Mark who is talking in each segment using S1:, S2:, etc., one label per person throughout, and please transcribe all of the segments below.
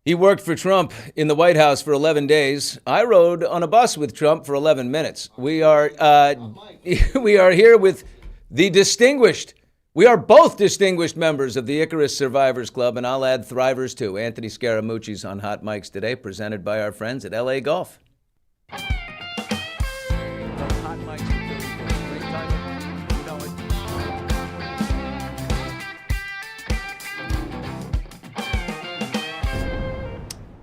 S1: He worked for Trump in the White House for 11 days. I rode on a bus with Trump for 11 minutes. We are here with the distinguished. We are both distinguished members of the Icarus Survivors Club, and I'll add Thrivers too. Anthony Scaramucci's on Hot Mics today, presented by our friends at LAGOLF. Hot Mics. Great title. You know it.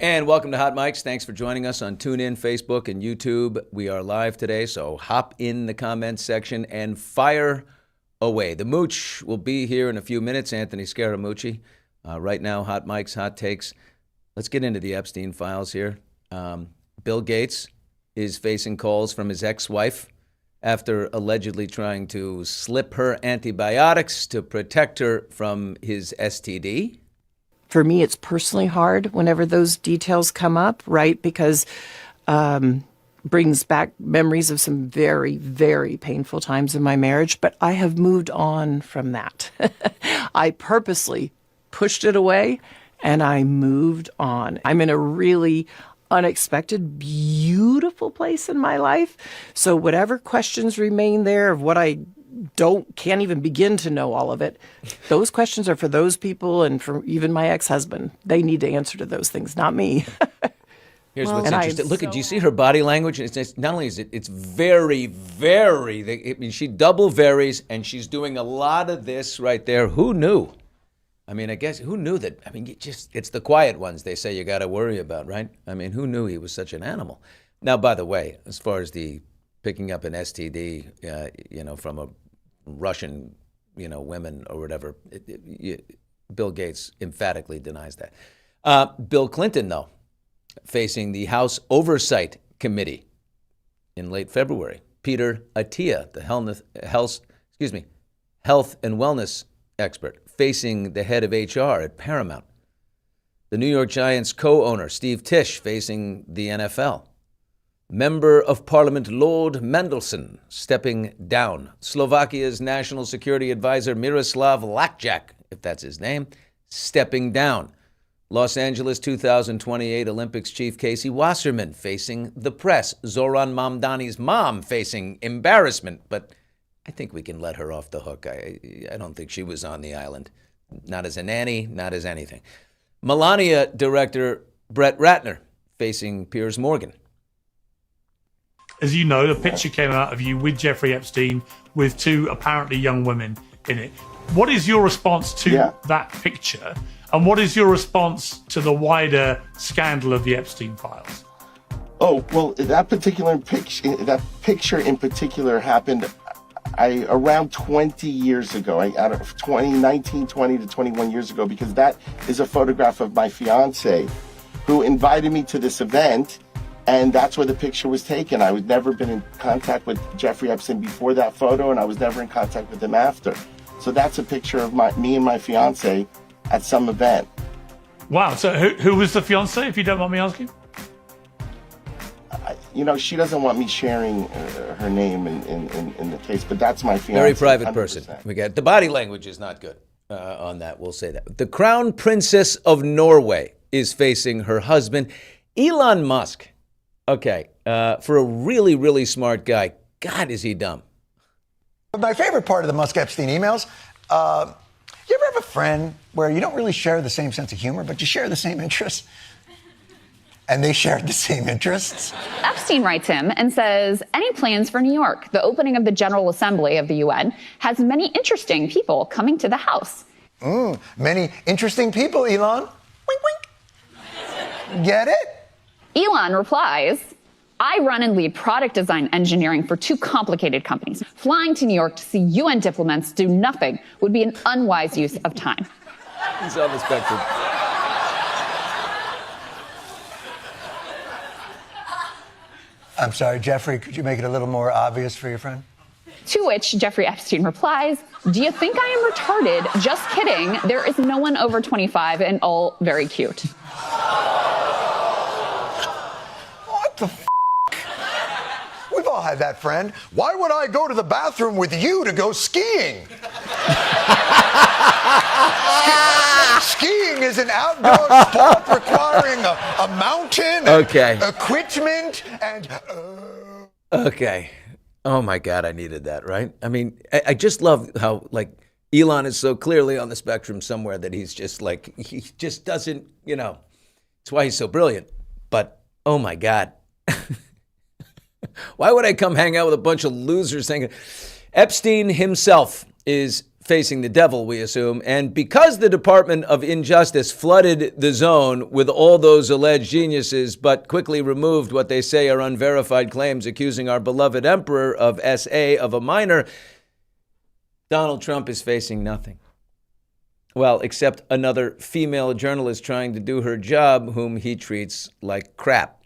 S1: And welcome to Hot Mics. Thanks for joining us on TuneIn, Facebook, and YouTube. We are live today, so hop in the comments section and fire away. The Mooch will be here in a few minutes, Anthony Scaramucci. Right now, Hot Mics, Hot Takes. Let's get into the Epstein files here. Bill Gates is facing calls from his ex-wife after allegedly trying to slip her antibiotics to protect her from his STD.
S2: For me, it's personally hard whenever those details come up, right? Because brings back memories of some very, very painful times in my marriage. But I have moved on from that. I purposely pushed it away and I moved on. I'm in a really unexpected, beautiful place in my life. So whatever questions remain there of what I can't even begin to know all of it. Those questions are for those people and for even my ex-husband. They need to answer to those things, not me.
S1: Here's what's interesting. Look, do you see her body language? It's not only is it's very, very, I mean, she double varies, and she's doing a lot of this right there. Who knew? I mean, I guess, who knew that? I mean, it's the quiet ones they say you got to worry about, right? I mean, who knew he was such an animal? Now, by the way, as far as the picking up an STD, from a Russian, women or whatever, Bill Gates emphatically denies that. Bill Clinton, though, facing the House Oversight Committee in late February. Peter Attia, the health and wellness expert, facing the head of HR at Paramount. The New York Giants co-owner, Steve Tisch, facing the NFL. Member of Parliament Lord Mendelson stepping down. Slovakia's National Security Advisor Miroslav Lajcak, if that's his name, stepping down. Los Angeles 2028 Olympics chief Casey Wasserman facing the press. Zoran Mamdani's mom facing embarrassment, but I think we can let her off the hook. I don't think she was on the island. Not as a nanny, not as anything. Melania director Brett Ratner facing Piers Morgan.
S3: As you know, a picture came out of you with Jeffrey Epstein with two apparently young women in it. What is your response to that picture? And what is your response to the wider scandal of the Epstein files?
S4: Oh, well, that picture in particular happened around 20 years ago, 19, 20 to 21 years ago, because that is a photograph of my fiance who invited me to this event. And that's where the picture was taken. I had never been in contact with Jeffrey Epstein before that photo, and I was never in contact with him after. So that's a picture of me and my fiance at some event.
S3: Wow. So who was the fiance, if you don't mind me asking?
S4: She doesn't want me sharing her name in the case, but that's my fiance.
S1: Very private
S4: 100%.
S1: person. We got the body language is not good on that. We'll say that. The Crown Princess of Norway is facing her husband, Elon Musk. Okay, for a really, really smart guy, God, is he dumb.
S5: My favorite part of the Musk-Epstein emails, you ever have a friend where you don't really share the same sense of humor, but you share the same interests? And they shared the same interests?
S6: Epstein writes him and says, any plans for New York? The opening of the General Assembly of the UN has many interesting people coming to the House.
S5: Many interesting people, Elon. Wink, wink. Get it?
S6: Elon replies, I run and lead product design engineering for two complicated companies. Flying to New York to see UN diplomats do nothing would be an unwise use of time.
S1: He's on the spectrum.
S5: I'm sorry, Jeffrey, could you make it a little more obvious for your friend?
S6: To which Jeffrey Epstein replies, do you think I am retarded? Just kidding. There is no one over 25 and all very cute.
S5: What the f***? We've all had that friend. Why would I go to the bathroom with you to go skiing? Skiing is an outdoor sport requiring a mountain,
S1: Okay.
S5: equipment, and...
S1: Okay. Oh my God, I needed that, right? I mean, I just love how, like, Elon is so clearly on the spectrum somewhere that he's just like, he just doesn't, it's why he's so brilliant. But, oh my God. Why would I come hang out with a bunch of losers thinking? Epstein himself is facing the devil, we assume. And because the Department of Injustice flooded the zone with all those alleged geniuses, but quickly removed what they say are unverified claims accusing our beloved emperor of SA of a minor, Donald Trump is facing nothing. Well, except another female journalist trying to do her job, whom he treats like crap.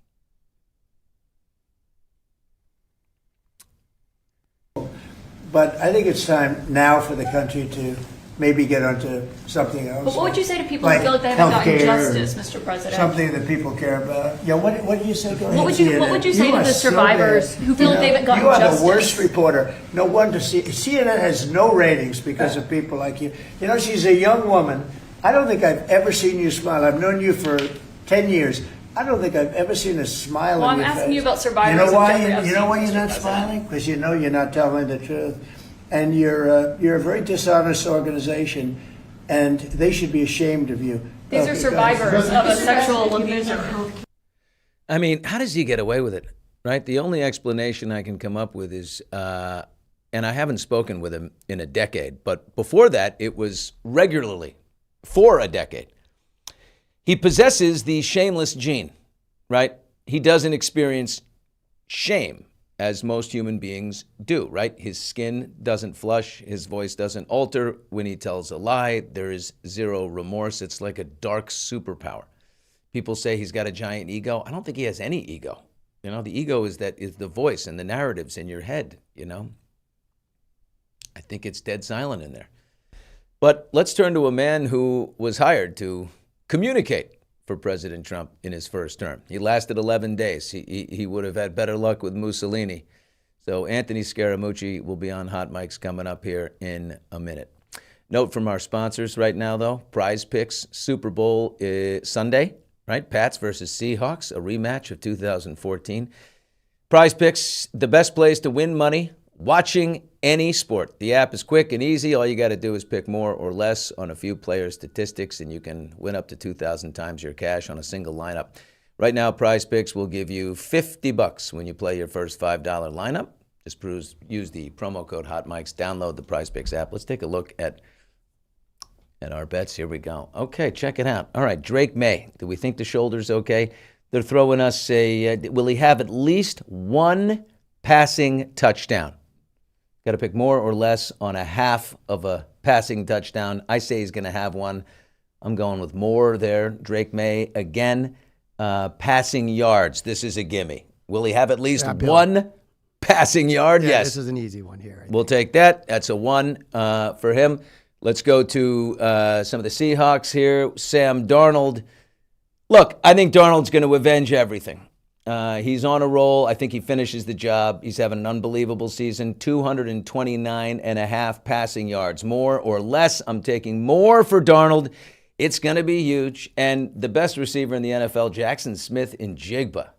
S7: But I think it's time now for the country to maybe get onto something else.
S8: But what would you say to people who feel like they haven't gotten justice, Mr. President?
S7: Something that people care about. Yeah, what did you say?
S8: What would you say to the survivors who feel like they haven't gotten justice?
S7: You are the worst reporter. No wonder CNN has no ratings because of people like you. You know, she's a young woman. I don't think I've ever seen you smile. I've known you for 10 years. I don't think I've ever seen a smile on your face.
S8: I'm asking you about survivors.
S7: You know why?
S8: You
S7: know why you're not smiling? Because you know you're not telling the truth. And you're a very dishonest organization, and they should be ashamed of you.
S8: These are survivors of a sexual abuser.
S1: I mean, how does he get away with it, right? The only explanation I can come up with is, and I haven't spoken with him in a decade, but before that, it was regularly for a decade. He possesses the shameless gene, right? He doesn't experience shame as most human beings do, right? His skin doesn't flush. His voice doesn't alter when he tells a lie. There is zero remorse. It's like a dark superpower. People say he's got a giant ego. I don't think he has any ego. The ego is the voice and the narratives in your head, I think it's dead silent in there. But let's turn to a man who was hired to communicate for President Trump in his first term. He lasted 11 days. He would have had better luck with Mussolini. So Anthony Scaramucci will be on Hot Mics coming up here in a minute. Note from our sponsors right now, though, PrizePicks, Super Bowl Sunday, right? Pats versus Seahawks, a rematch of 2014. PrizePicks, the best place to win money watching any sport. The app is quick and easy. All you got to do is pick more or less on a few player statistics, and you can win up to 2,000 times your cash on a single lineup. Right now, PrizePicks will give you $50 when you play your first $5 lineup. Just use the promo code HOTMICS. Download the PrizePicks app. Let's take a look at our bets. Here we go. Okay, check it out. All right, Drake May. Do we think the shoulder's okay? They're throwing us will he have at least one passing touchdown? Got to pick more or less on a half of a passing touchdown. I say he's going to have one. I'm going with more there. Drake May again. Passing yards. This is a gimme. Will he have at least one passing yard?
S9: Yeah,
S1: yes.
S9: This is an easy one here.
S1: We'll take that. That's a one for him. Let's go to some of the Seahawks here. Sam Darnold. Look, I think Darnold's going to avenge everything. He's on a roll. I think he finishes the job. He's having an unbelievable season. 229 and a half passing yards. More or less. I'm taking more for Darnold. It's going to be huge. And the best receiver in the NFL, Jackson Smith-Njigba.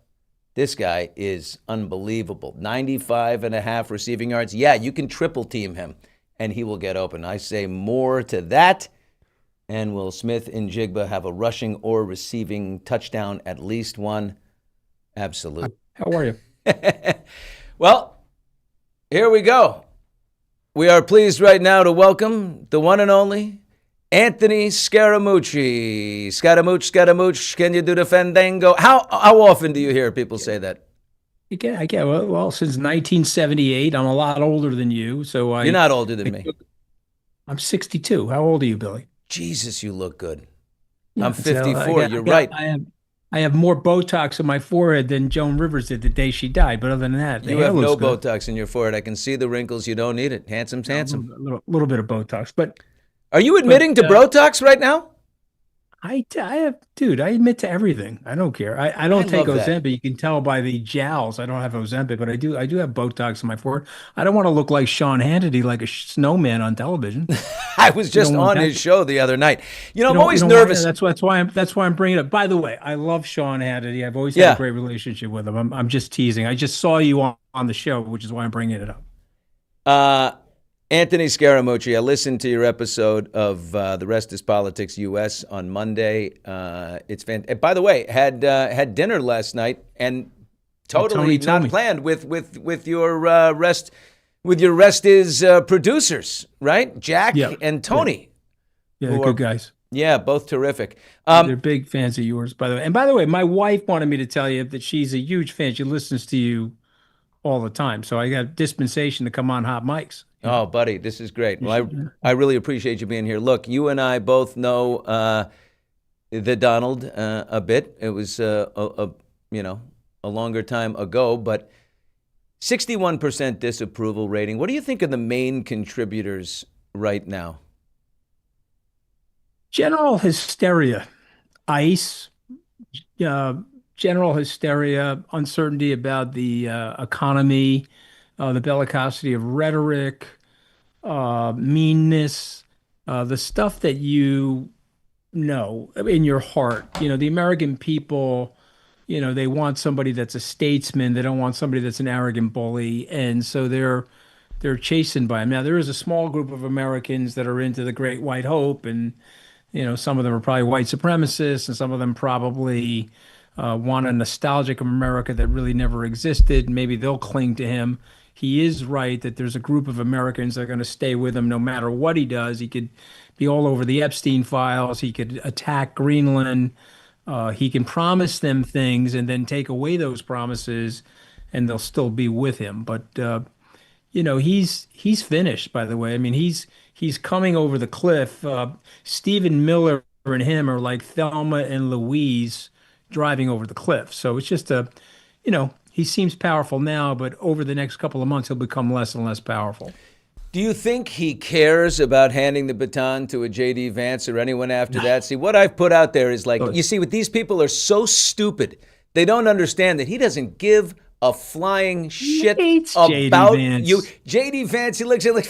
S1: This guy is unbelievable. 95 and a half receiving yards. Yeah, you can triple team him, and he will get open. I say more to that. And will Smith-Njigba have a rushing or receiving touchdown, at least one? Absolutely.
S10: How are you?
S1: Well, here we go. We are pleased right now to welcome the one and only Anthony Scaramucci. Scaramucci, can you do the fandango? How often do you hear people say that?
S10: I get well, since 1978. I'm a lot older than you. So
S1: You're not older than me.
S10: I'm 62. How old are you, Billy?
S1: Jesus, you look good.
S10: Yeah,
S1: I'm 54. You're right.
S10: I have more Botox on my forehead than Joan Rivers did the day she died. But other than that,
S1: you have no Botox in your forehead. I can see the wrinkles. You don't need it. Handsome's handsome.
S10: A little bit of Botox. But
S1: are you admitting to Botox right now?
S10: Dude, I admit to everything. I don't care. I don't take
S1: love that.
S10: Ozempic. You can tell by the jowls. I don't have Ozempic, but I do have Botox in my forehead. I don't want to look like Sean Hannity, like a snowman on television.
S1: I was just
S10: don't want
S1: on
S10: that.
S1: his show the other night. You know, I'm
S10: You
S1: always
S10: don't want-
S1: nervous.
S10: That's why I'm bringing it up. By the way, I love Sean Hannity. I've always had
S1: Yeah.
S10: a great relationship with him. I'm just teasing. I just saw you on the show, which is why I'm bringing it up.
S1: Anthony Scaramucci, I listened to your episode of The Rest is Politics US on Monday. It's fantastic. By the way, had dinner last night and totally
S10: Tony told
S1: not
S10: me.
S1: planned with your rest is producers, right? Jack
S10: Yeah.
S1: and Tony.
S10: Yeah,
S1: Who
S10: they're
S1: are-
S10: good guys.
S1: Yeah, both terrific.
S10: They're big fans of yours, by the way. And by the way, my wife wanted me to tell you that she's a huge fan. She listens to you all the time. So I got dispensation to come on Hot Mics.
S1: Oh, buddy, this is great. Well, I really appreciate you being here. Look, you and I both know the Donald a bit. It was a longer time ago, but 61% disapproval rating. What do you think are the main contributors right now?
S10: General hysteria, ICE, general hysteria, uncertainty about the economy, the bellicosity of rhetoric, meanness, the stuff that you know in your heart. You know, the American people, you know, they want somebody that's a statesman. They don't want somebody that's an arrogant bully. And so they're chastened by him. Now, there is a small group of Americans that are into the Great White Hope, and you know, some of them are probably white supremacists, and some of them probably want a nostalgic America that really never existed. Maybe they'll cling to him. He is right that there's a group of Americans that are going to stay with him no matter what he does. He could be all over the Epstein files. He could attack Greenland. He can promise them things and then take away those promises, and they'll still be with him. But you know, he's finished. By the way, I mean he's coming over the cliff. Stephen Miller and him are like Thelma and Louise driving over the cliff. So it's just you know, he seems powerful now, but over the next couple of months, he'll become less and less powerful.
S1: Do you think he cares about handing the baton to a J.D. Vance or anyone after that? See, what I've put out there is like, you see, what these people are so stupid. They don't understand that he doesn't give a flying shit about you. J.D. Vance, he looks at like,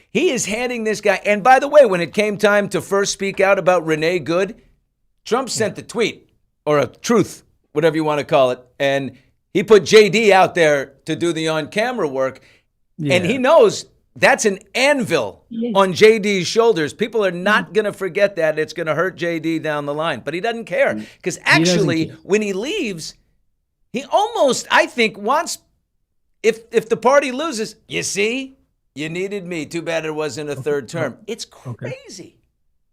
S1: he is handing this guy. And by the way, when it came time to first speak out about Renee Good, Trump sent the tweet, or a truth, whatever you want to call it, and he put J.D. out there to do the on-camera work, and he knows that's an anvil on J.D.'s shoulders. People are not going to forget that. It's going to hurt J.D. down the line. But he doesn't care, because actually, when he leaves, he almost, I think, wants, if the party loses, you see, you needed me. Too bad it wasn't a third term. It's crazy.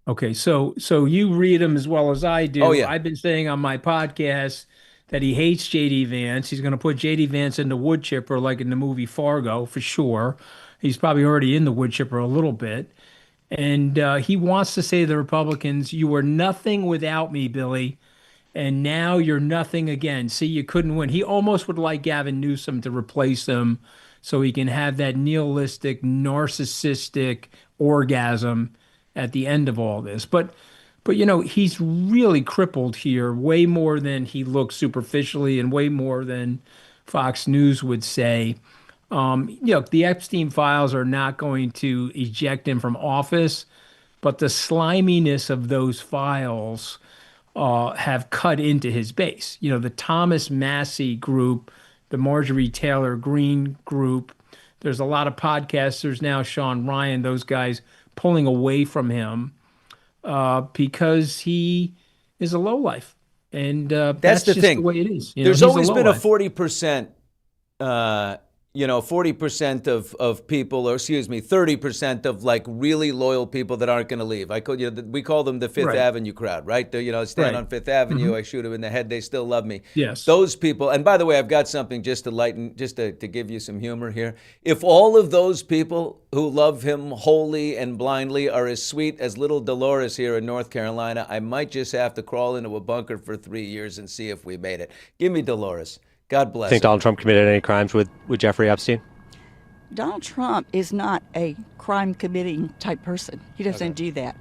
S10: Okay, so you read him as well as I do.
S1: Oh, yeah.
S10: I've been saying on my podcast that he hates J.D. Vance. He's going to put J.D. Vance in the wood chipper like in the movie Fargo, for sure. He's probably already in the wood chipper a little bit. And he wants to say to the Republicans, you were nothing without me, Billy, and now you're nothing again. See, you couldn't win. He almost would like Gavin Newsom to replace him so he can have that nihilistic, narcissistic orgasm at the end of all this. But you know, he's really crippled here way more than he looks superficially and way more than Fox News would say. You know, the Epstein files are not going to eject him from office, but the sliminess of those files have cut into his base. You know, the Thomas Massey group, the Marjorie Taylor Greene group, there's a lot of podcasters now, Sean Ryan, those guys pulling away from him because he is a lowlife. And that's
S1: the
S10: just
S1: thing.
S10: the way it is. You know,
S1: There's
S10: he's
S1: always been a
S10: lowlife.
S1: 40%, 40% of people, or excuse me, 30% of like really loyal people that aren't going to leave. We call them the Fifth Avenue crowd, right? Stand on Fifth Avenue, I shoot them in the head, they still love me.
S10: Yes.
S1: Those people, and by the way, I've got something just to give you some humor here. If all of those people who love him wholly and blindly are as sweet as little Dolores here in North Carolina, I might just have to crawl into a bunker for 3 years and see if we made it. Give me Dolores. God bless.
S9: Think Donald Trump committed any crimes with Jeffrey Epstein?
S11: Donald Trump is not a crime committing type person. He doesn't do that.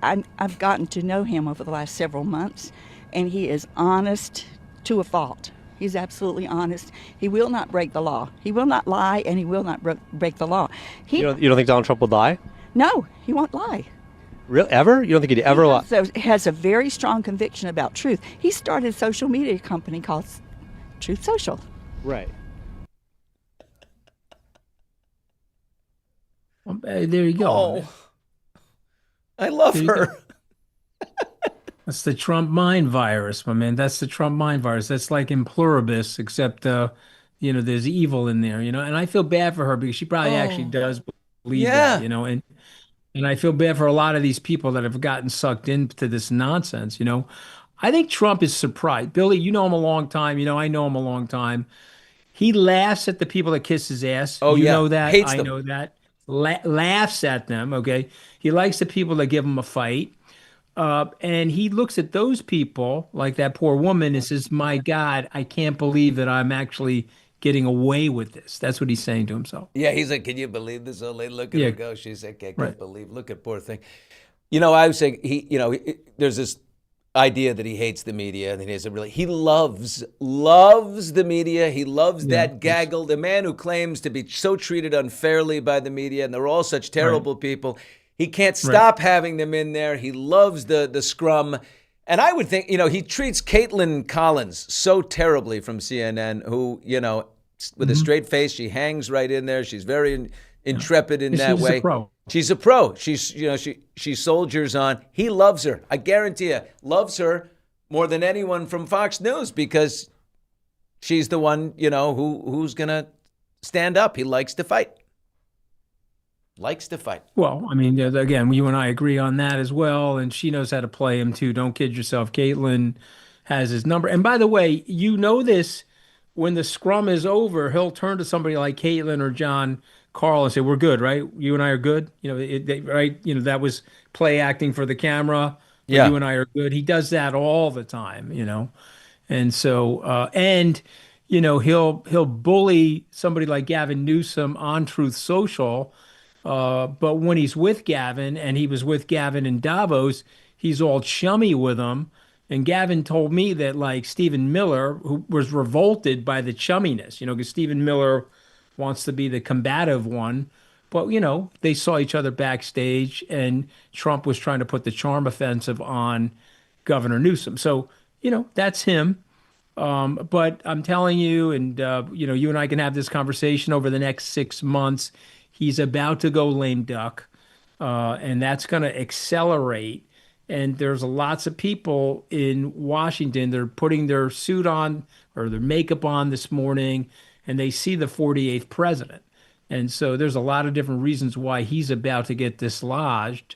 S11: I've gotten to know him over the last several months, and he is honest to a fault. He's absolutely honest. He will not break the law. He will not lie, and he will not break the law.
S9: You don't think Donald Trump would lie?
S11: No, he won't lie.
S9: Really? Ever? You don't think he'd ever lie?
S11: So he has a very strong conviction about truth. He started a social media company called Truth Social.
S9: Right.
S10: Well, there you go.
S1: Oh, I love her.
S10: That's the Trump mind virus, my man. That's the Trump mind virus. That's like in pluribus, except there's evil in there, And I feel bad for her because she probably actually does believe that, And I feel bad for a lot of these people that have gotten sucked into this nonsense, I think Trump is surprised. Billy, you know him a long time. I know him a long time. He laughs at the people that kiss his ass.
S1: Oh,
S10: you
S1: yeah.
S10: know that.
S1: Hates
S10: I
S1: them.
S10: know that. Laughs at them, okay? He likes the people that give him a fight. And he looks at those people, like that poor woman, and says, my God, I can't believe that I'm actually getting away with this. That's what he's saying to himself.
S1: Yeah, he's like, can you believe this old lady? Look at her go. She's like, I can't believe. Look at poor thing. I was saying, there's this idea that he hates the media, and he loves the media. He loves that gaggle. The man who claims to be so treated unfairly by the media, and they're all such terrible people. He can't stop having them in there. He loves the scrum. And I would think, he treats Caitlin Collins so terribly from CNN, who, with a straight face, she hangs right in there. She's very intrepid in that way.
S10: She's a pro.
S1: She's a pro. She soldiers on. He loves her. I guarantee you, loves her more than anyone from Fox News because she's the one, who's going to stand up. He likes to fight.
S10: Well, I mean, again, you and I agree on that as well. And she knows how to play him, too. Don't kid yourself. Caitlin has his number. And by the way, this, when the scrum is over, he'll turn to somebody like Caitlin or John Carl and say, we're good, right? You and I are good. Right? That was play acting for the camera.
S1: Yeah.
S10: You and I are good. He does that all the time, And so, he'll bully somebody like Gavin Newsom on Truth Social. But when he's with Gavin, and he was with Gavin in Davos, he's all chummy with him. And Gavin told me that, like, Stephen Miller, who was revolted by the chumminess, because Stephen Miller wants to be the combative one. But, they saw each other backstage, and Trump was trying to put the charm offensive on Governor Newsom. So, that's him. But I'm telling you, and, you and I can have this conversation over the next 6 months. He's about to go lame duck, and that's going to accelerate. And there's lots of people in Washington, they're putting their suit on or their makeup on this morning, and they see the 48th president. And so there's a lot of different reasons why he's about to get dislodged.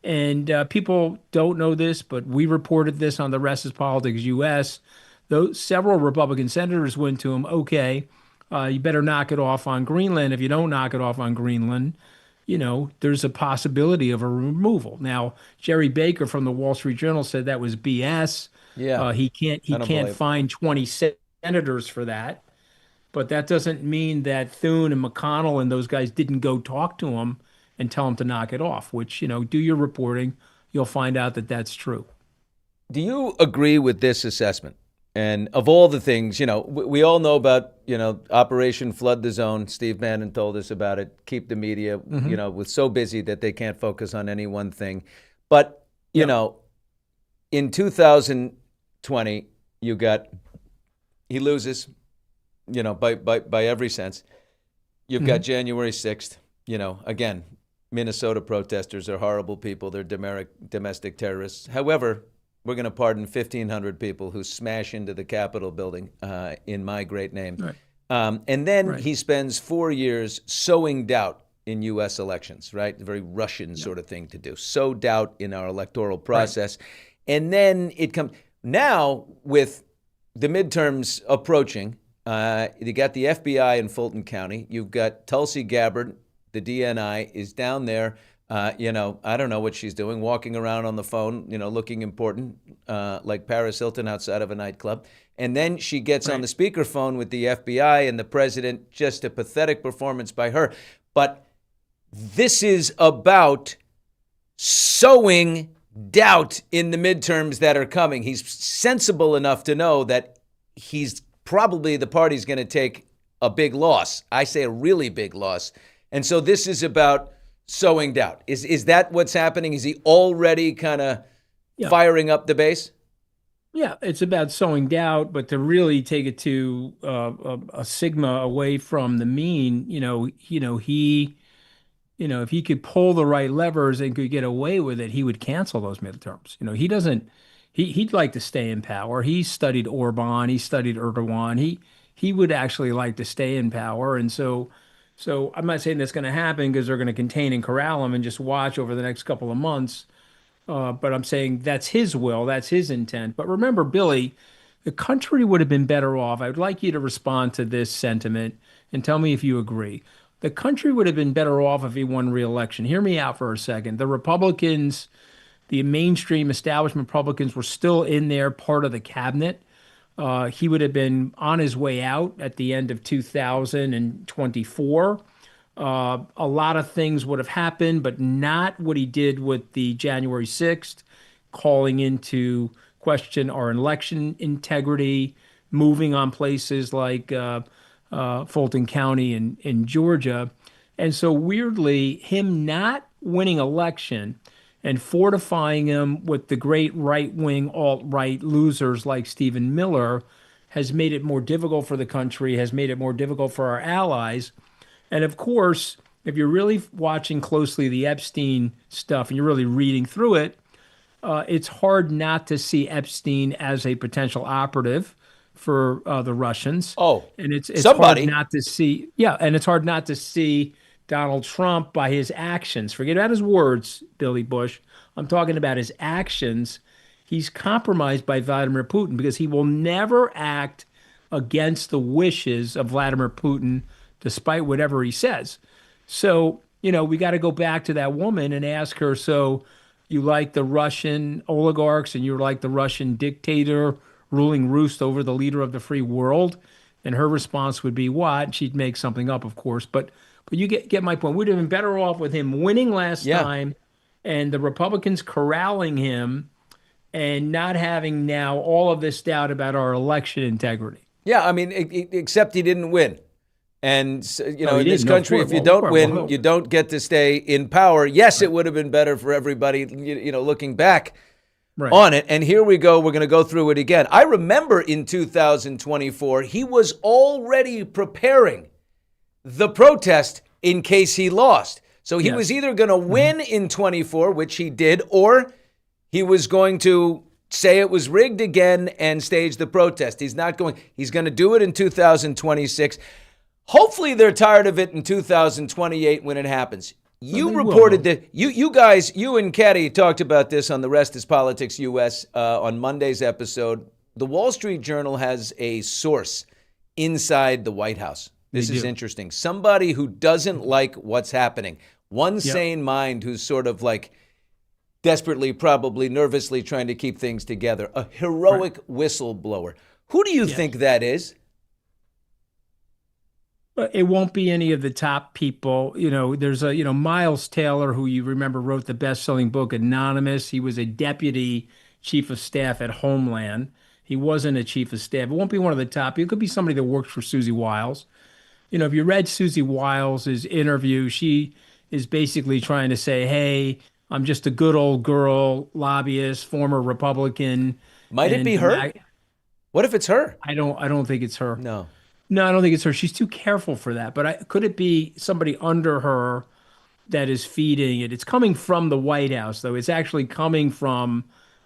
S10: And people don't know this, but we reported this on the Rest is Politics US. Several Republican senators went to him, okay, you better knock it off on Greenland. If you don't knock it off on Greenland, there's a possibility of a removal. Now, Jerry Baker from the Wall Street Journal said that was BS.
S1: Yeah,
S10: he can't find 20 senators for that. But that doesn't mean that Thune and McConnell and those guys didn't go talk to him and tell him to knock it off, which, do your reporting. You'll find out that that's true.
S1: Do you agree with this assessment? And of all the things, we all know about, Operation Flood the Zone. Steve Bannon told us about it. Keep the media, was so busy that they can't focus on any one thing. But, in 2020, he loses, by every sense. You've got January 6th, again, Minnesota protesters are horrible people. They're domestic terrorists. However, we're going to pardon 1,500 people who smash into the Capitol building in my great name.
S10: Right.
S1: And then he spends 4 years sowing doubt in U.S. elections, right? A very Russian sort of thing to do. Sow doubt in our electoral process. Right. And then it comes now with the midterms approaching. You got the FBI in Fulton County. You've got Tulsi Gabbard, the DNI, is down there. I don't know what she's doing, walking around on the phone, looking important, like Paris Hilton outside of a nightclub. And then she gets on the speakerphone with the FBI and the president, just a pathetic performance by her. But this is about sowing doubt in the midterms that are coming. He's sensible enough to know that he's probably the party's going to take a big loss. I say a really big loss. And so this is about sowing doubt. Is that what's happening? Is he already kind of firing up the base?
S10: Yeah, it's about sowing doubt, but to really take it to a sigma away from the mean, if he could pull the right levers and could get away with it, he would cancel those midterms. He doesn't. He'd like to stay in power. He studied Orban. He studied Erdogan. He would actually like to stay in power, and so I'm not saying that's going to happen because they're going to contain and corral him and just watch over the next couple of months. But I'm saying that's his will, that's his intent. But remember, Billy, the country would have been better off. I would like you to respond to this sentiment and tell me if you agree. The country would have been better off if he won re-election. Hear me out for a second. The Republicans, the mainstream establishment Republicans, were still in there, part of the cabinet. He would have been on his way out at the end of 2024. A lot of things would have happened, but not what he did with the January 6th, calling into question our election integrity, moving on places like Fulton County in Georgia. And so weirdly, him not winning election and fortifying him with the great right-wing alt-right losers like Stephen Miller has made it more difficult for the country, has made it more difficult for our allies. And of course, if you're really watching closely the Epstein stuff and you're really reading through it, it's hard not to see Epstein as a potential operative for the Russians.
S1: Oh,
S10: and it's
S1: somebody.
S10: hard not to see. Yeah, and it's hard not to see Donald Trump by his actions. Forget about his words, Billy Bush. I'm talking about his actions. He's compromised by Vladimir Putin because he will never act against the wishes of Vladimir Putin, despite whatever he says. So, we got to go back to that woman and ask her, so you like the Russian oligarchs and you're like the Russian dictator ruling roost over the leader of the free world? And her response would be what? She'd make something up, of course. But you get my point. We'd have been better off with him winning last time and the Republicans corralling him and not having now all of this doubt about our election integrity.
S1: Yeah, I mean, except he didn't win. And, in this country, if you don't win, you don't get to stay in power. Yes, it would have been better for everybody, looking back on it. And here we go. We're going to go through it again. I remember in 2024, he was already preparing the protest in case he lost. So he was either going to win in 24, which he did, or he was going to say it was rigged again and stage the protest. He's not going. He's going to do it in 2026. Hopefully they're tired of it in 2028 when it happens. You reported that you guys, you and Caddy talked about this on The Rest is Politics US on Monday's episode. The Wall Street Journal has a source inside the White House. This is interesting. Somebody who doesn't like what's happening. One sane mind who's sort of like desperately, probably nervously trying to keep things together. A heroic whistleblower. Who do you think that is?
S10: But it won't be any of the top people. There's Miles Taylor, who you remember wrote the best-selling book Anonymous. He was a deputy chief of staff at Homeland. He wasn't a chief of staff. It won't be one of the top. It could be somebody that works for Susie Wiles. If you read Susie Wiles' interview, she is basically trying to say, hey, I'm just a good old girl, lobbyist, former Republican.
S1: Might it be her? What if it's her?
S10: I don't think it's her.
S1: No,
S10: I don't think it's her. She's too careful for that. But could it be somebody under her that is feeding it? It's coming from the White House, though. It's actually coming from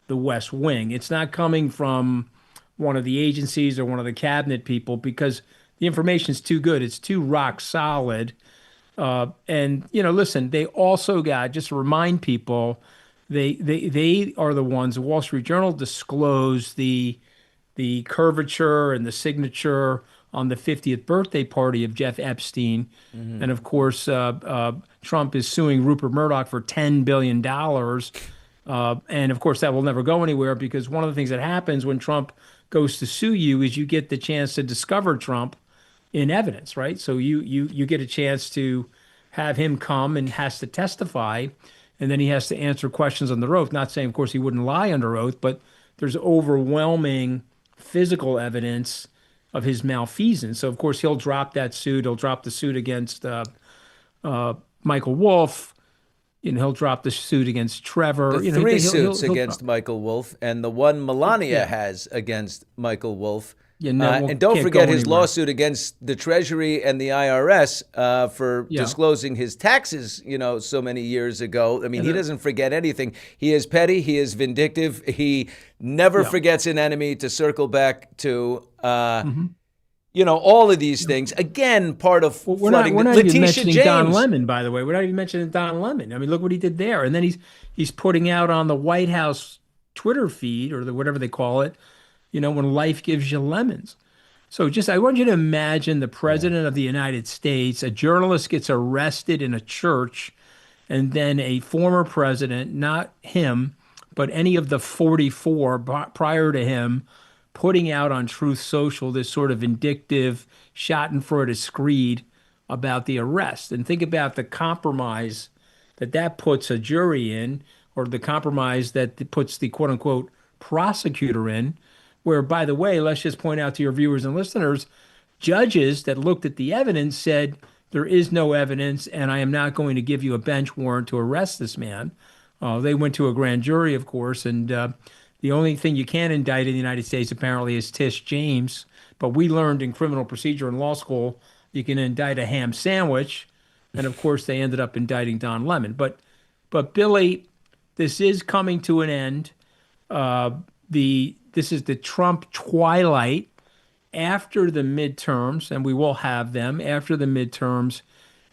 S10: the West Wing. It's not coming from one of the agencies or one of the cabinet people because the information is too good. It's too rock solid. And listen, they also got, just to remind people, they are the ones. The Wall Street Journal disclosed the curvature and the signature on the 50th birthday party of Jeff Epstein. Mm-hmm. And of course, Trump is suing Rupert Murdoch for $10 billion. And of course, that will never go anywhere because one of the things that happens when Trump goes to sue you is you get the chance to discover Trump in evidence, right? So you get a chance to have him come and has to testify. and then he has to answer questions under oath. Not saying, of course, he wouldn't lie under oath, but there's overwhelming physical evidence of his malfeasance. So, of course, he'll drop that suit. He'll drop the suit against Michael Wolff. He'll drop the suit against Trevor.
S1: The three suits against Michael Wolff, and the one Melania has against Michael Wolff. And don't forget his lawsuit against the Treasury and the IRS for disclosing his taxes, so many years ago. I mean, he doesn't forget anything. He is petty. He is vindictive. He never forgets an enemy, to circle back to, all of these things. Again, part of flooding.
S10: We're not even mentioning
S1: James.
S10: Don Lemon, by the way. We're not even mentioning Don Lemon. I mean, look what he did there. And then he's putting out on the White House Twitter feed, or whatever they call it, when life gives you lemons. So I want you to imagine the president of the United States, a journalist gets arrested in a church, and then a former president, not him, but any of the 44 prior to him, putting out on Truth Social this sort of vindictive Schadenfreude screed about the arrest. And think about the compromise that puts a jury in, or the compromise that puts the quote-unquote prosecutor in, where, by the way, let's just point out to your viewers and listeners, judges that looked at the evidence said, there is no evidence, and I am not going to give you a bench warrant to arrest this man. They went to a grand jury, of course, and the only thing you can indict in the United States, apparently, is Tish James. But we learned in criminal procedure in law school, you can indict a ham sandwich. And, of course, they ended up indicting Don Lemon. But Billy, this is coming to an end. This is the Trump twilight. After the midterms, and we will have them, after the midterms,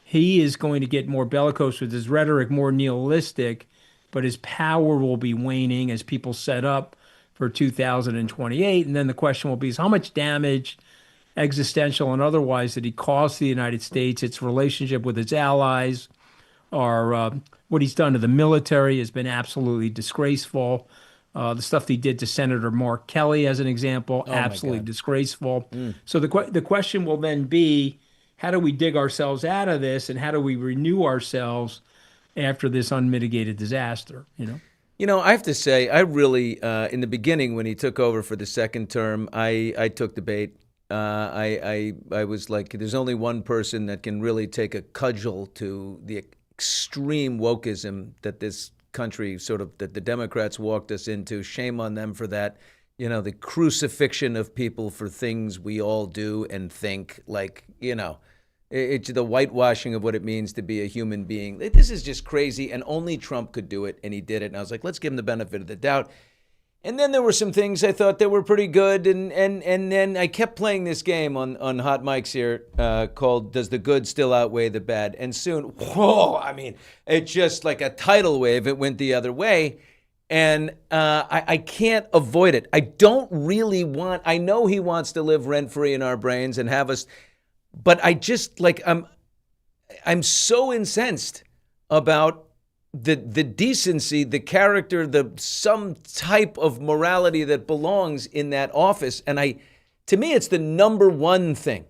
S10: he is going to get more bellicose with his rhetoric, more nihilistic, but his power will be waning as people set up for 2028. And then the question will be, is how much damage, existential and otherwise, did he cause to the United States, its relationship with its allies, or what he's done to the military has been absolutely disgraceful. The stuff that he did to Senator Mark Kelly, as an example, absolutely disgraceful. So the question will then be, how do we dig ourselves out of this, and how do we renew ourselves after this unmitigated disaster?
S1: I have to say, I really, in the beginning when he took over for the second term, I took the bait. I was like, there's only one person that can really take a cudgel to the extreme wokeism that this country that the Democrats walked us into. Shame on them for that. The crucifixion of people for things we all do and think, it's the whitewashing of what it means to be a human being. This is just crazy, and only Trump could do it, and he did it. And I was like, let's give him the benefit of the doubt. And then there were some things I thought that were pretty good, and then I kept playing this game on Hot Mics here called Does the Good Still Outweigh the Bad? And soon, it's just like a tidal wave. It went the other way, and I can't avoid it. I don't really I know he wants to live rent-free in our brains and have us, but I just, I'm so incensed about the decency, the character, some type of morality that belongs in that office. And to me, it's the number one thing,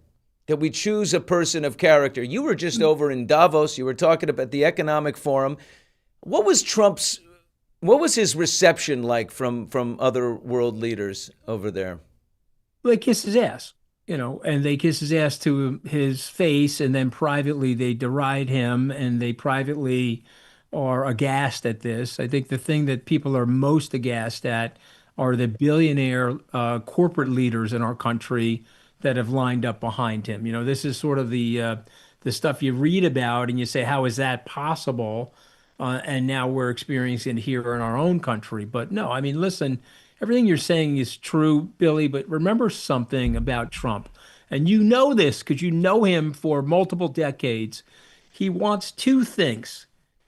S1: that we choose a person of character. You were just over in Davos. You were talking about the Economic Forum. What was his reception like from other world leaders over there?
S10: They kiss his ass, and they kiss his ass to his face, and then privately they deride him, and they privately are aghast at this. I think the thing that people are most aghast at are the billionaire corporate leaders in our country that have lined up behind him. This is sort of the stuff you read about and you say, how is that possible? And now we're experiencing it here in our own country. But no, I mean, listen, everything you're saying is true, Billy, but remember something about Trump. And you know this because you know him for multiple decades. He wants two things.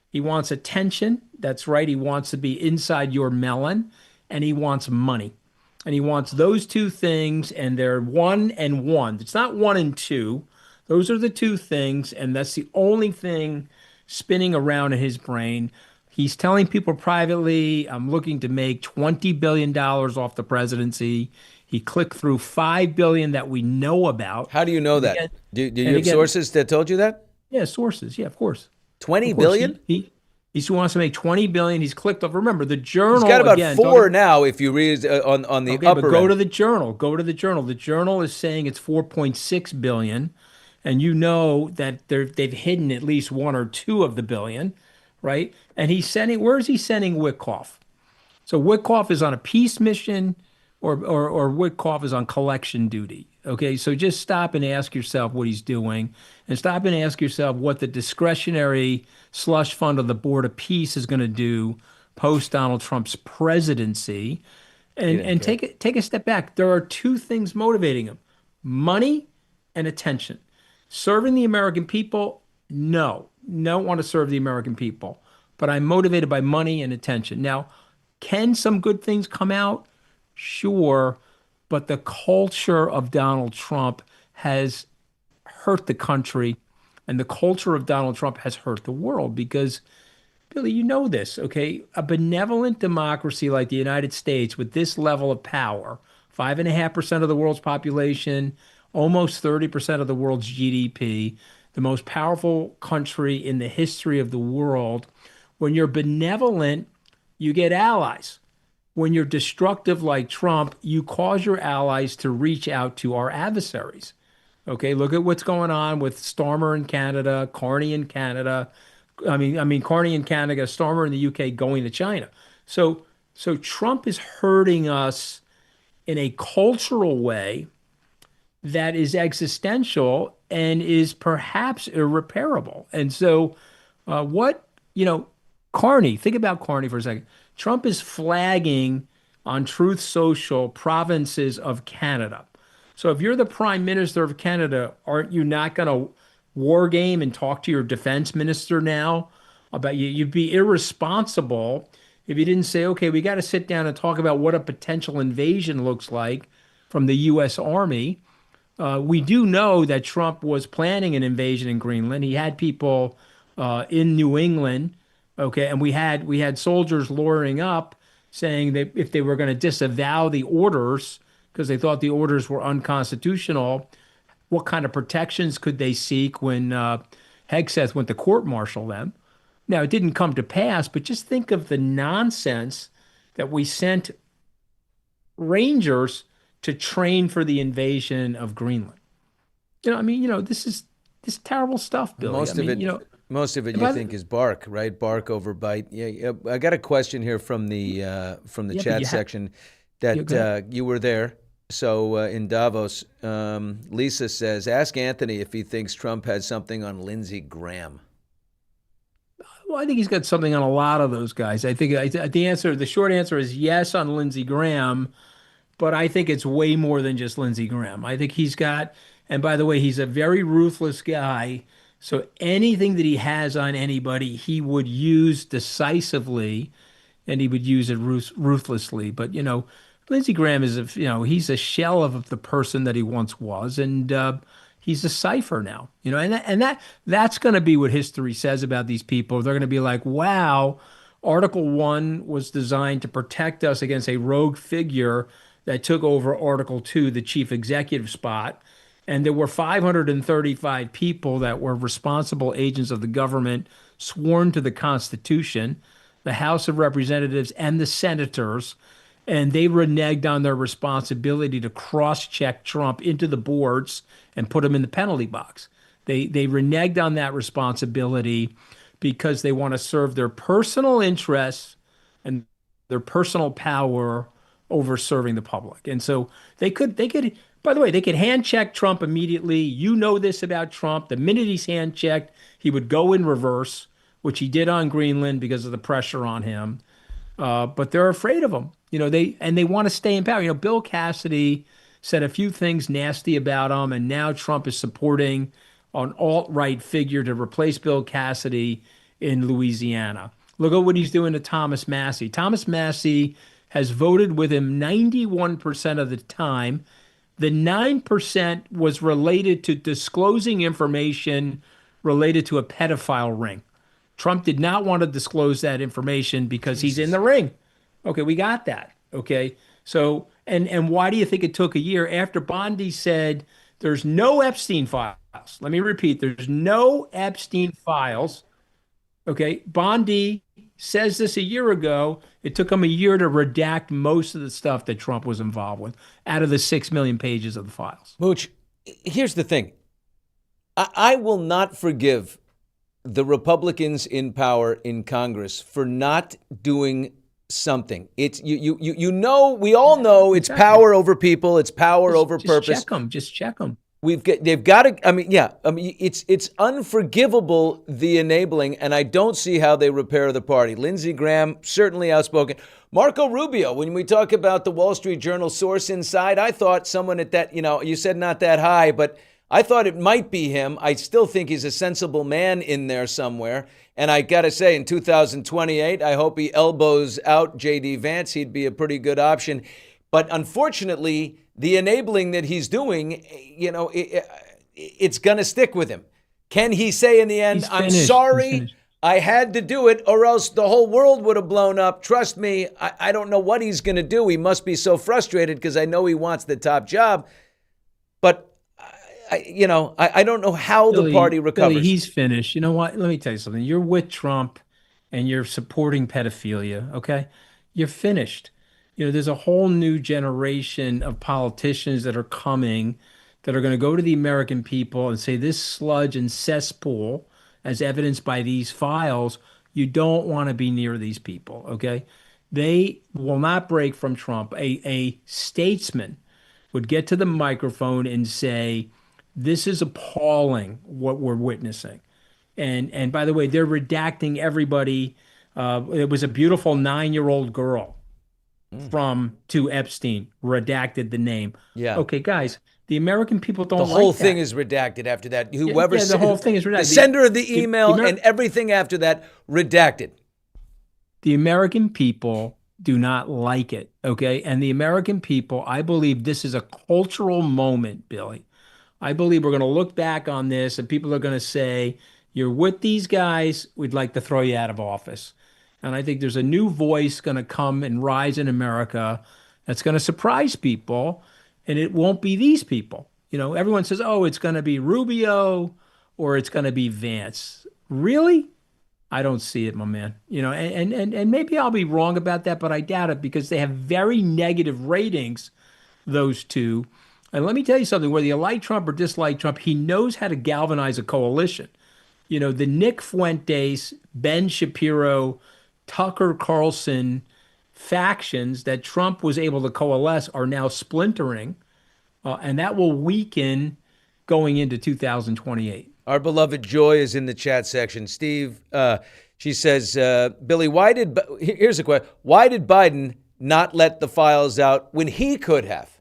S10: He wants attention. That's right. He wants to be inside your melon, and he wants money. And he wants those two things, and they're one and one. It's not one and two. Those are the two things, and that's the only thing spinning around in his brain. He's telling people privately, I'm looking to make $20 billion off the presidency. He clicked through $5 billion that we know about.
S1: How do you know that? Do you have sources that told you that?
S10: Yeah, sources. Yeah, of course.
S1: 20 billion?
S10: He wants to make 20 billion. He's clicked off. Remember, the Journal.
S1: He's got about
S10: again,
S1: 4 now. If you read on the
S10: okay,
S1: upper
S10: but go
S1: end.
S10: to the Journal. Go to the Journal. The Journal is saying it's 4.6 billion, and you know that they've hidden at least 1 or 2 of the billion, right? And he's sending. Where is he sending Witkoff? So Witkoff is on a peace mission, or Witkoff is on collection duty. Okay, so just stop and ask yourself what he's doing, and stop and ask yourself what the discretionary slush fund of the Board of Peace is going to do post Donald Trump's presidency, and take a step back. There are 2 things motivating him: money and attention. Serving the American people, no, don't want to serve the American people, but I'm motivated by money and attention. Now, can some good things come out? Sure, but the culture of Donald Trump has hurt the country, and the culture of Donald Trump has hurt the world because, Billy, you know this, okay? A benevolent democracy like the United States with this level of power, 5.5% of the world's population, almost 30% of the world's GDP, the most powerful country in the history of the world. When you're benevolent, you get allies. When you're destructive like Trump, you cause your allies to reach out to our adversaries. Okay, look at what's going on with Starmer in Canada, Carney in Canada. Carney in Canada, Starmer in the UK going to China. So Trump is hurting us in a cultural way that is existential and is perhaps irreparable. And so Carney, think about Carney for a second. Trump is flagging on Truth Social provinces of Canada. So if you're the Prime Minister of Canada, aren't you not going to war game and talk to your defense minister now about you? You'd be irresponsible if you didn't say, okay, we got to sit down and talk about what a potential invasion looks like from the U.S. Army. We do know that Trump was planning an invasion in Greenland. He had people in New England. Okay, and we had soldiers lawyering up saying that if they were going to disavow the orders because they thought the orders were unconstitutional, what kind of protections could they seek when Hegseth went to court-martial them? Now, it didn't come to pass, but just think of the nonsense that we sent Rangers to train for the invasion of Greenland. This is terrible stuff, Billy.
S1: Most of it you think is bark, right? Bark over bite. Yeah, I got a question here from the chat section that you were there. So in Davos, Lisa says, ask Anthony if he thinks Trump has something on Lindsey Graham.
S10: Well, I think he's got something on a lot of those guys. I think the short answer is yes on Lindsey Graham, but I think it's way more than just Lindsey Graham. I think he's got, and by the way, he's a very ruthless guy. So anything that he has on anybody, he would use decisively, and he would use it ruthlessly. But Lindsey Graham is he's a shell of the person that he once was, and he's a cipher now. That's going to be what history says about these people. They're going to be like, wow, Article 1 was designed to protect us against a rogue figure that took over Article 2, the chief executive spot. And there were 535 people that were responsible agents of the government sworn to the Constitution, the House of Representatives and the senators, and they reneged on their responsibility to cross-check Trump into the boards and put him in the penalty box. They reneged on that responsibility because they want to serve their personal interests and their personal power over serving the public. And so they could. By the way, they could hand check Trump immediately. You know this about Trump. The minute he's hand checked, he would go in reverse, which he did on Greenland because of the pressure on him. But they're afraid of him. They want to stay in power. Bill Cassidy said a few things nasty about him, and now Trump is supporting an alt-right figure to replace Bill Cassidy in Louisiana. Look at what he's doing to Thomas Massie. Thomas Massie has voted with him 91% of the time. The 9% was related to disclosing information related to a pedophile ring. Trump did not want to disclose that information because he's in the ring. Okay, we got that. Okay, so and why do you think it took a year? After Bondi said there's no Epstein files. Let me repeat, there's no Epstein files. Okay, Bondi says this a year ago. It took him a year to redact most of the stuff that Trump was involved with out of the 6 million pages of the files.
S1: Mooch, here's the thing. I will not forgive the Republicans in power in Congress for not doing something. It's you know, we all know it's power over people, it's power over purpose.
S10: Just check them.
S1: They've got to. It's unforgivable, the enabling, and I don't see how they repair the party. Lindsey Graham, certainly outspoken. Marco Rubio, when we talk about the Wall Street Journal source inside, I thought someone at that, you said not that high, but I thought it might be him. I still think he's a sensible man in there somewhere. And I got to say, in 2028, I hope he elbows out J.D. Vance. He'd be a pretty good option. But unfortunately, the enabling that he's doing, it's going to stick with him. Can he say in the end, I'm sorry, I had to do it, or else the whole world would have blown up? Trust me, I don't know what he's going to do. He must be so frustrated because I know he wants the top job. But I don't know how the party recovers.
S10: Billy, he's finished. You know what? Let me tell you something. You're with Trump and you're supporting pedophilia, okay? You're finished. There's a whole new generation of politicians that are coming that are going to go to the American people and say this sludge and cesspool, as evidenced by these files, you don't want to be near these people, okay? They will not break from Trump. A statesman would get to the microphone and say, this is appalling what we're witnessing. And by the way, they're redacting everybody. It was a beautiful 9-year-old girl to Epstein, redacted the name.
S1: Yeah.
S10: Okay, guys, the American people don't like that.
S1: The whole thing is redacted after that. Whoever
S10: the whole thing is redacted.
S1: The sender of the email and everything after that, redacted.
S10: The American people do not like it, okay? And the American people, I believe this is a cultural moment, Billy. I believe we're going to look back on this and people are going to say, you're with these guys, we'd like to throw you out of office. And I think there's a new voice going to come and rise in America that's going to surprise people, and it won't be these people. Everyone says, oh, it's going to be Rubio or it's going to be Vance. Really? I don't see it, my man. And maybe I'll be wrong about that, but I doubt it because they have very negative ratings, those two. And let me tell you something, whether you like Trump or dislike Trump, he knows how to galvanize a coalition. The Nick Fuentes, Ben Shapiro, Tucker Carlson factions that Trump was able to coalesce are now splintering, and that will weaken going into 2028.
S1: Our beloved Joy is in the chat section. Steve, she says, Billy, here's a question. Why did Biden not let the files out when he could have?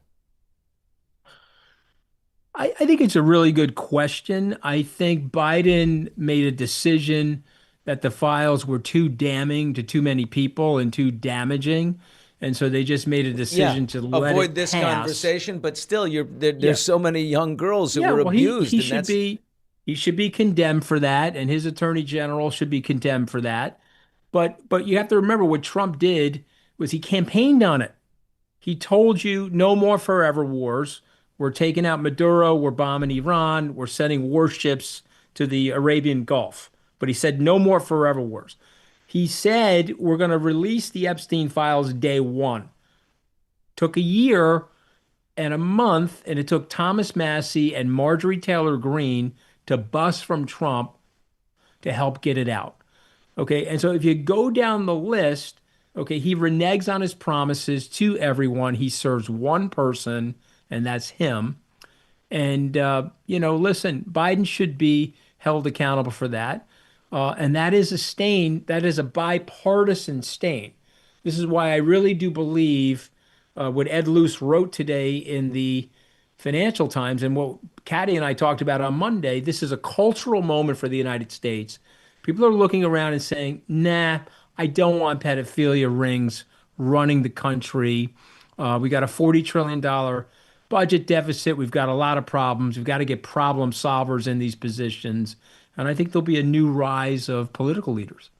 S10: I think it's a really good question. I think Biden made a decision that the files were too damning to too many people and too damaging. And so they just made a decision to let
S1: avoid
S10: it
S1: this
S10: pass.
S1: Conversation. But still, there's so many young girls who were abused.
S10: He should be condemned for that. And his attorney general should be condemned for that. But you have to remember what Trump did was he campaigned on it. He told you no more forever wars. We're taking out Maduro. We're bombing Iran. We're sending warships to the Arabian Gulf. But he said no more forever wars. He said we're going to release the Epstein files day one. Took a year and a month, and it took Thomas Massie and Marjorie Taylor Greene to bust from Trump to help get it out. Okay, and so if you go down the list, okay, he reneges on his promises to everyone. He serves one person, and that's him. And, listen, Biden should be held accountable for that. And that is a stain. That is a bipartisan stain. This is why I really do believe what Ed Luce wrote today in the Financial Times and what Katty and I talked about on Monday. This is a cultural moment for the United States. People are looking around and saying, nah, I don't want pedophilia rings running the country. We got a $40 trillion budget deficit. We've got a lot of problems. We've got to get problem solvers in these positions. And I think there'll be a new rise of political leaders.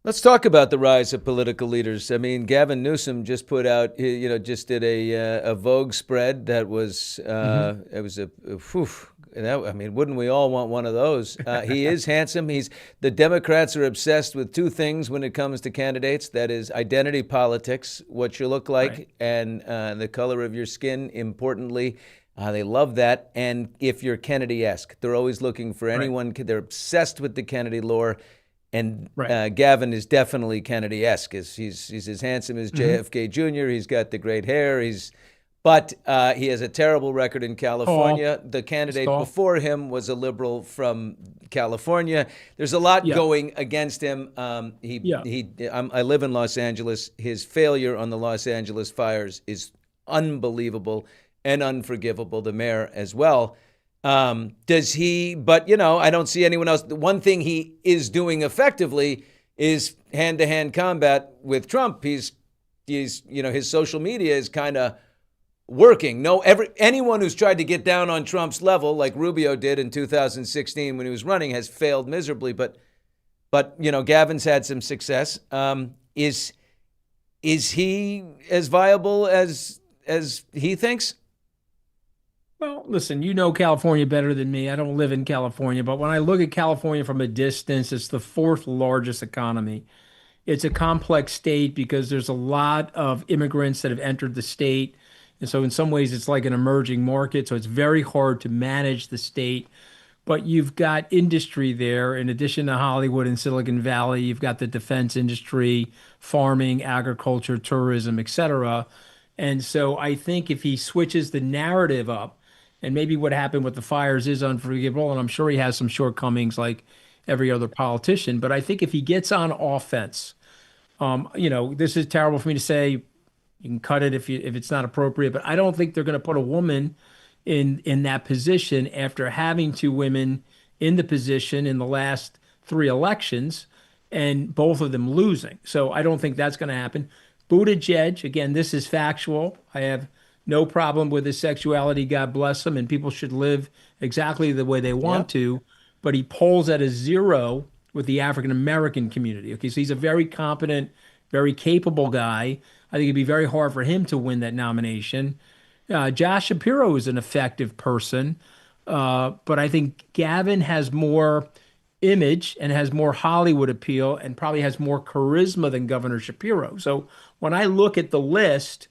S1: Let's talk about the rise of political leaders. I mean, Gavin Newsom just put out, just did a Vogue spread that was, it was I mean, wouldn't we all want one of those? He is handsome. The Democrats are obsessed with two things when it comes to candidates. That is identity politics, what you look like,
S10: Right.
S1: and the color of your skin, importantly. They love that. And if you're Kennedy-esque, they're always looking for anyone. They're obsessed with the Kennedy lore. And Gavin is definitely Kennedy-esque. He's as handsome as JFK Jr. He's got the great hair. But he has a terrible record in California. The candidate before him was a liberal from California. There's a lot going against him. I live in Los Angeles. His failure on the Los Angeles fires is unbelievable and unforgivable. The mayor as well. Does he? But I don't see anyone else. The one thing he is doing effectively is hand-to-hand combat with Trump. He's his social media is kind of working. Anyone who's tried to get down on Trump's level, like Rubio did in 2016 when he was running, has failed miserably. But Gavin's had some success. Is he as viable as he thinks?
S10: Well, listen, California better than me. I don't live in California, but when I look at California from a distance, it's the fourth largest economy. It's a complex state because there's a lot of immigrants that have entered the state. And so in some ways, it's like an emerging market. So it's very hard to manage the state. But you've got industry there. In addition to Hollywood and Silicon Valley, you've got the defense industry, farming, agriculture, tourism, et cetera. And so I think if he switches the narrative up, and maybe what happened with the fires is unforgivable, and I'm sure he has some shortcomings like every other politician. But I think if he gets on offense, this is terrible for me to say. You can cut it if it's not appropriate, but I don't think they're going to put a woman in that position after having two women in the position in the last three elections and both of them losing. So I don't think that's going to happen. Buttigieg, again, this is factual. I have no problem with his sexuality, God bless him, and people should live exactly the way they want to, but he polls at a 0 with the African-American community. Okay, so he's a very competent, very capable guy. I think it'd be very hard for him to win that nomination. Josh Shapiro is an effective person, but I think Gavin has more image and has more Hollywood appeal and probably has more charisma than Governor Shapiro. So when I look at the list,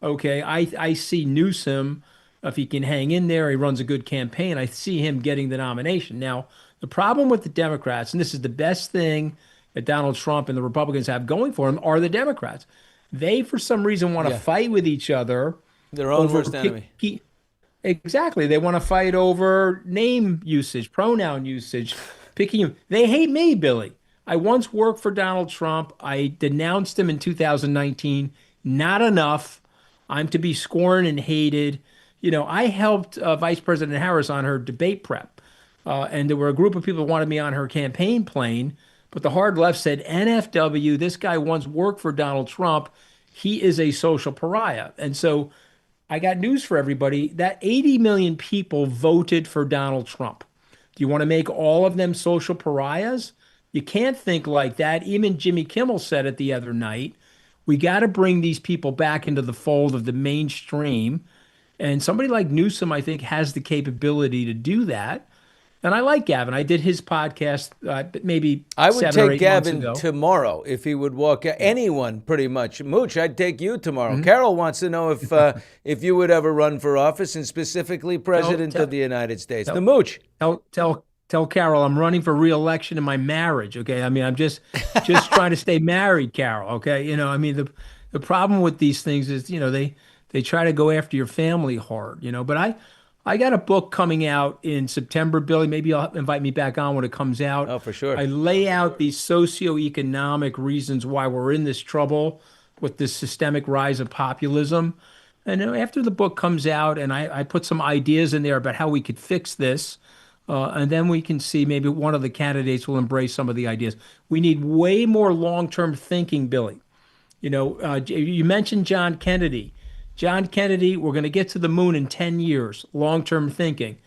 S10: okay, I see Newsom, if he can hang in there, he runs a good campaign, I see him getting the nomination. Now, the problem with the Democrats, and this is the best thing that Donald Trump and the Republicans have going for them, are the Democrats. They, for some reason, want to fight with each other.
S1: Their own worst enemy.
S10: Exactly. They want to fight over name usage, pronoun usage, picking. They hate me, Billy. I once worked for Donald Trump. I denounced him in 2019. Not enough. I'm to be scorned and hated. I helped Vice President Harris on her debate prep. And there were a group of people who wanted me on her campaign plane. But the hard left said, NFW, this guy once worked for Donald Trump. He is a social pariah. And so I got news for everybody. That 80 million people voted for Donald Trump. Do you want to make all of them social pariahs? You can't think like that. Even Jimmy Kimmel said it the other night. We got to bring these people back into the fold of the mainstream. And somebody like Newsom, I think, has the capability to do that. And I like Gavin. I did his podcast maybe
S1: I would
S10: 7 or 8
S1: take Gavin
S10: months ago.
S1: tomorrow if he would walk. Anyone, pretty much. Mooch, I'd take you tomorrow.
S10: Mm-hmm.
S1: Carol wants to know if you would ever run for office, and specifically president of the United States. The Mooch.
S10: Tell Carol I'm running for re-election in my marriage. Okay, I mean I'm just trying to stay married, Carol. Okay, the problem with these things is they try to go after your family hard. But I got a book coming out in September, Billy. Maybe you'll invite me back on when it comes out.
S1: Oh, for sure.
S10: I lay out these socioeconomic reasons why we're in this trouble with this systemic rise of populism. And after the book comes out, and I put some ideas in there about how we could fix this, and then we can see maybe one of the candidates will embrace some of the ideas. We need way more long-term thinking, Billy. You mentioned John Kennedy. John Kennedy, we're going to get to the moon in 10 years, long-term thinking.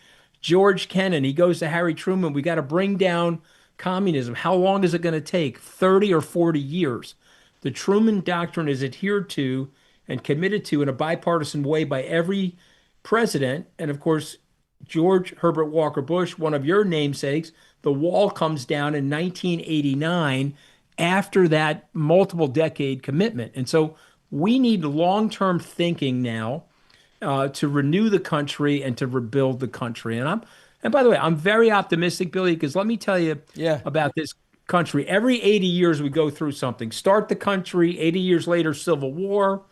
S10: George Kennan, he goes to Harry Truman, we got to bring down communism. How long is it going to take? 30 or 40 years. The Truman Doctrine is adhered to and committed to in a bipartisan way by every president. And of course, George Herbert Walker Bush, one of your namesakes, the wall comes down in 1989 after that multiple decade commitment. And so we need long-term thinking now to renew the country and to rebuild the country. And by the way, I'm very optimistic, Billy, because let me tell you about this country. Every 80 years we go through something. Start the country, 80 years later, Civil War,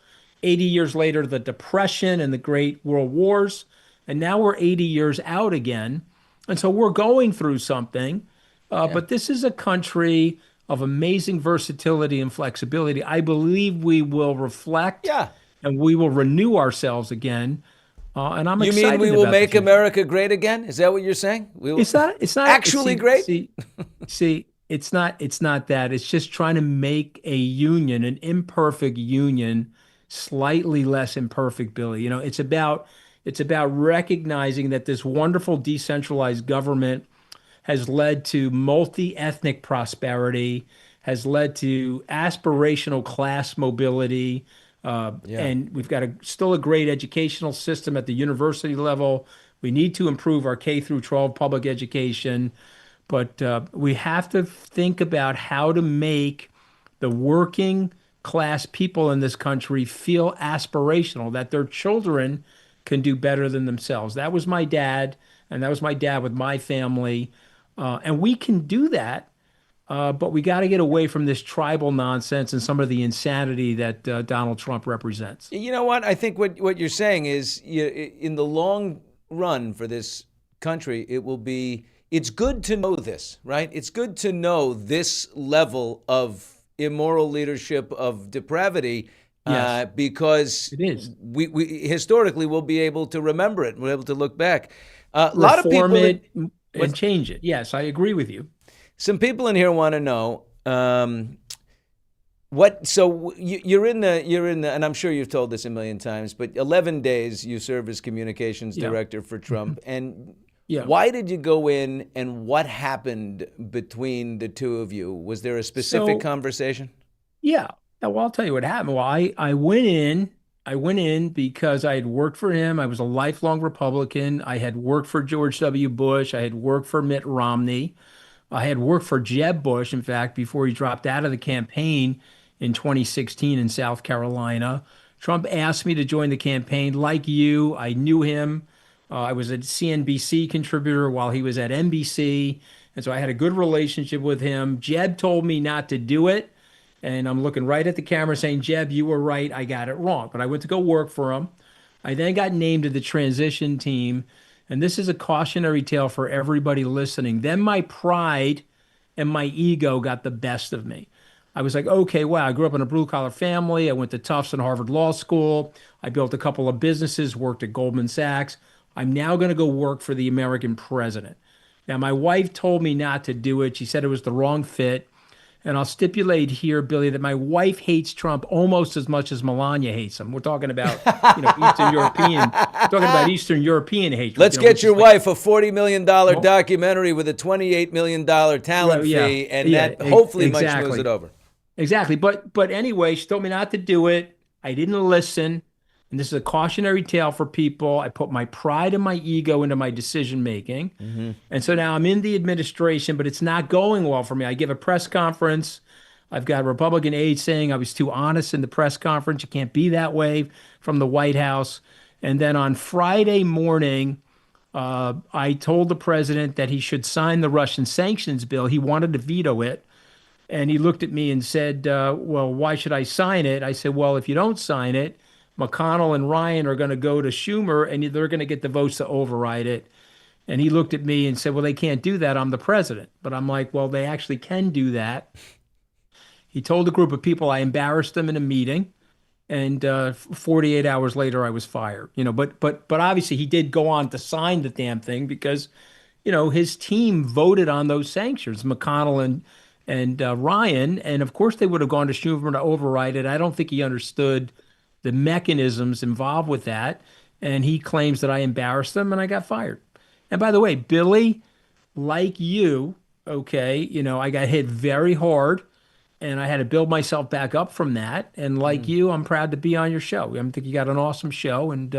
S10: 80 years later, the Depression and the Great World Wars. And now we're 80 years out again. And so we're going through something. But this is a country of amazing versatility and flexibility. I believe we will reflect and we will renew ourselves again. And I'm excited.
S1: You mean we will
S10: about
S1: make America great again? Is that what you're saying?
S10: It's not
S1: actually great.
S10: See, it's not that. It's just trying to make a union, an imperfect union, slightly less imperfect, Billy. You know, it's about recognizing that this wonderful decentralized government has led to multi-ethnic prosperity, has led to aspirational class mobility, and we've got still a great educational system at the university level. We need to improve our K through 12 public education, but we have to think about how to make the working class people in this country feel aspirational, that their children can do better than themselves. That was my dad, and that was my dad with my family. And we can do that, but we got to get away from this tribal nonsense and some of the insanity that Donald Trump represents.
S1: You know what? I think what you're saying is, in the long run for this country, it's good to know this, right? It's good to know this level of immoral leadership, of depravity, because
S10: it is.
S1: We historically will be able to remember it. We'll be able to look back. A lot of people
S10: and change it. Yes, I agree with you.
S1: Some people in here want to know what. So you're in the, and I'm sure you've told this a million times, but 11 days you serve as communications director for Trump, and why did you go in, and what happened between the two of you? Was there a specific conversation?
S10: Yeah. Well, I'll tell you what happened. Well, I went in because I had worked for him. I was a lifelong Republican. I had worked for George W. Bush. I had worked for Mitt Romney. I had worked for Jeb Bush, in fact, before he dropped out of the campaign in 2016 in South Carolina. Trump asked me to join the campaign. Like you, I knew him. I was a CNBC contributor while he was at NBC. And so I had a good relationship with him. Jeb told me not to do it. And I'm looking right at the camera saying, Jeb, you were right. I got it wrong. But I went to go work for him. I then got named to the transition team. And this is a cautionary tale for everybody listening. Then my pride and my ego got the best of me. I was like, okay, wow, I grew up in a blue-collar family. I went to Tufts and Harvard Law School. I built a couple of businesses, worked at Goldman Sachs. I'm now going to go work for the American president. Now, my wife told me not to do it. She said it was the wrong fit. And I'll stipulate here, Billy, that my wife hates Trump almost as much as Melania hates him. We're talking about, Eastern European hatred.
S1: Let's get your wife a $40 million documentary with a $28 million talent fee, and that hopefully might smooth it over.
S10: Exactly. But anyway, she told me not to do it. I didn't listen. And this is a cautionary tale for people. I put my pride and my ego into my decision making. Mm-hmm. And so now I'm in the administration, but it's not going well for me. I give a press conference. I've got Republican aides saying I was too honest in the press conference. You can't be that way from the White House. And then on Friday morning, I told the president that he should sign the Russian sanctions bill. He wanted to veto it. And he looked at me and said, well, why should I sign it? I said, well, if you don't sign it, McConnell and Ryan are going to go to Schumer, and they're going to get the votes to override it. And he looked at me and said, well, they can't do that. I'm the president. But I'm like, well, they actually can do that. He told a group of people, I embarrassed them in a meeting. And 48 hours later, I was fired. But obviously he did go on to sign the damn thing because, his team voted on those sanctions, McConnell and Ryan. And of course, they would have gone to Schumer to override it. I don't think he understood the mechanisms involved with that. And he claims that I embarrassed them and I got fired. And by the way, Billy, like you, I got hit very hard and I had to build myself back up from that. And like you, I'm proud to be on your show. I think you got an awesome show and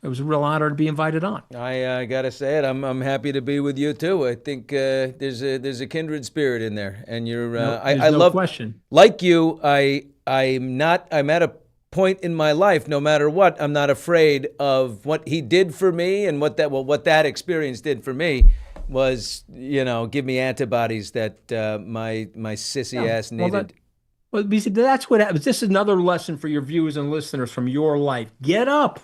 S10: It was a real honor to be invited on.
S1: I gotta say it. I'm happy to be with you too. I think there's a kindred spirit in there, and you're. I
S10: no
S1: love
S10: question.
S1: Like you, I'm at a point in my life. No matter what, I'm not afraid of what he did for me, and what that experience did for me was, give me antibodies that my sissy ass needed.
S10: Well, that's what happens. This is another lesson for your viewers and listeners from your life. Get up.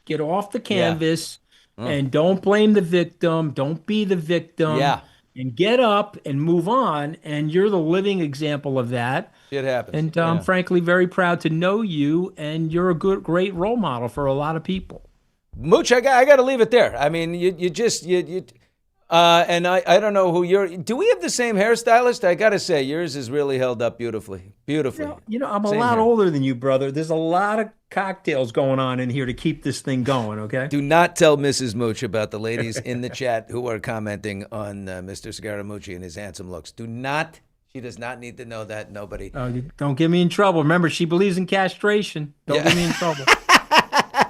S10: Get off the canvas and don't blame the victim. Don't be the victim.
S1: Yeah.
S10: And get up and move on. And you're the living example of that.
S1: It happens.
S10: And I'm frankly very proud to know you. And you're a great role model for a lot of people.
S1: Mooch, I got to leave it there. I mean, and I don't know who do we have the same hairstylist? I got to say, yours is really held up beautifully. Beautifully.
S10: I'm a
S1: Same
S10: lot
S1: here.
S10: older than you, brother. There's a lot of cocktails going on in here to keep this thing going, okay?
S1: Do not tell Mrs. Mooch about the ladies in the chat who are commenting on Mr. Scaramucci and his handsome looks. She does not need to know that. Nobody.
S10: Don't get me in trouble. Remember, she believes in castration. Don't get me in trouble.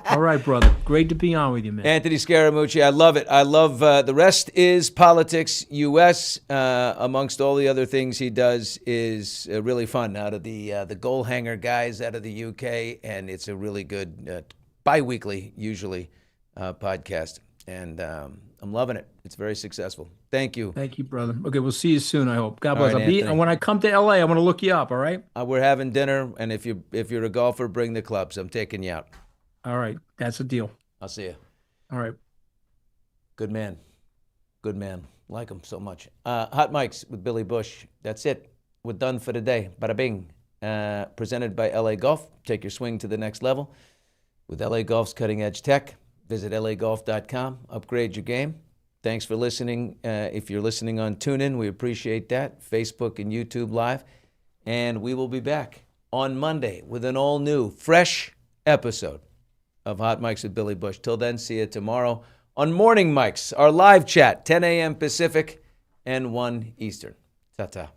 S10: All right, brother. Great to be on with you, man.
S1: Anthony Scaramucci, I love it. I love The Rest is Politics US. Amongst all the other things he does is really fun. Out of the goal hanger guys out of the UK, and it's a really good bi-weekly, usually, podcast. And I'm loving it. It's very successful. Thank you.
S10: Thank you, brother. Okay, we'll see you soon, I hope. God bless.
S1: All right,
S10: and when I come to LA, I want to look you up, all right?
S1: We're having dinner, and if you're a golfer, bring the clubs. I'm taking you out.
S10: All right, that's a deal.
S1: I'll see you.
S10: All right.
S1: Good man. Good man. Like him so much. Hot Mics with Billy Bush. That's it. We're done for today. Bada bing. Presented by LA Golf. Take your swing to the next level with LA Golf's cutting edge tech. Visit lagolf.com. Upgrade your game. Thanks for listening. If you're listening on TuneIn, we appreciate that. Facebook and YouTube Live. And we will be back on Monday with an all new, fresh episode of Hot Mics with Billy Bush. Till then, see you tomorrow on Morning Mics, our live chat, 10 a.m. Pacific and 1 Eastern. Ta-ta.